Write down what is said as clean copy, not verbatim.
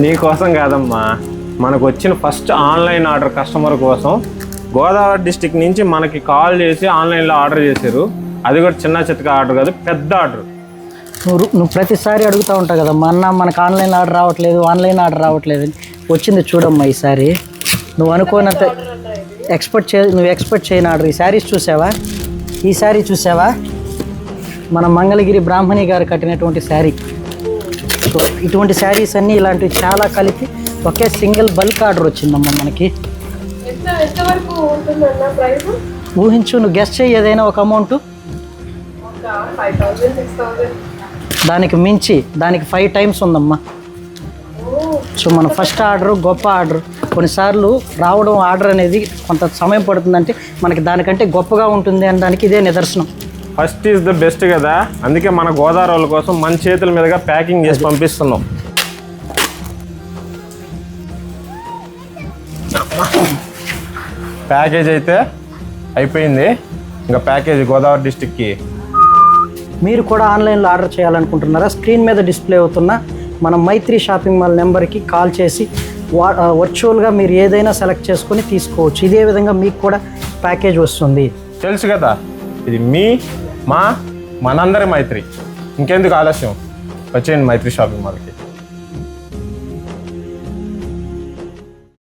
నీకోసం కాదమ్మా, మనకు వచ్చిన ఫస్ట్ ఆన్లైన్ ఆర్డర్ కస్టమర్ కోసం గోదావరి డిస్టిక్ నుంచి మనకి కాల్ చేసి ఆన్లైన్లో ఆర్డర్ చేశారు. అది కూడా చిన్న చితక ఆర్డర్ కాదు, పెద్ద ఆర్డర్. నువ్వు ప్రతిసారి అడుగుతూ ఉంటావు కదమ్మా, అన్న మనకు ఆన్లైన్ ఆర్డర్ రావట్లేదు, ఆన్లైన్ ఆర్డర్ రావట్లేదు. వచ్చింది చూడమ్మా ఈసారి. నువ్వు అనుకోనంత నువ్వు ఎక్స్పెక్ట్ చేయని ఆర్డర్. ఈ శారీస్ చూసావా, ఈ శారీ చూసావా, మన మంగళగిరి బ్రాహ్మణి గారు కట్టినటువంటి శారీ. సో ఇటువంటి శారీస్ అన్నీ ఇలాంటివి చాలా కలిపి ఒకే సింగిల్ బల్క్ ఆర్డర్ వచ్చిందమ్మా మనకి. ఊహించు, నువ్వు గెస్ట్ చేయి ఏదైనా ఒక అమౌంట్. దానికి మించి, దానికి 5 times ఉందమ్మా. సో మన ఫస్ట్ ఆర్డర్ గొప్ప ఆర్డర్. కొన్నిసార్లు రావడం ఆర్డర్ అనేది కొంత సమయం పడుతుందంటే మనకి దానికంటే గొప్పగా ఉంటుంది అనడానికి ఇదే నిదర్శనం. ఫస్ట్ ఈజ్ ద బెస్ట్ కదా, అందుకే మన గోదావరి వాళ్ళ కోసం మన చేతుల మీదుగా ప్యాకింగ్ చేసి పంపిస్తున్నాం. ప్యాకేజ్ అయితే అయిపోయింది, ఇంకా ప్యాకేజ్ గోదావరి డిస్టిక్కి. మీరు కూడా ఆన్లైన్లో ఆర్డర్ చేయాలనుకుంటున్నారా? స్క్రీన్ మీద డిస్ప్లే అవుతున్న మన మైత్రి షాపింగ్ మాల్ నెంబర్కి కాల్ చేసి వర్చువల్గా మీరు ఏదైనా సెలెక్ట్ చేసుకొని తీసుకోవచ్చు. ఇదే విధంగా మీకు కూడా ప్యాకేజ్ వస్తుంది. తెలుసు కదా, ఇది మనందరి మైత్రి. ఇంకెందుకు ఆలస్యం, వచ్చేయండి మైత్రి షాపింగ్ మాల్కి.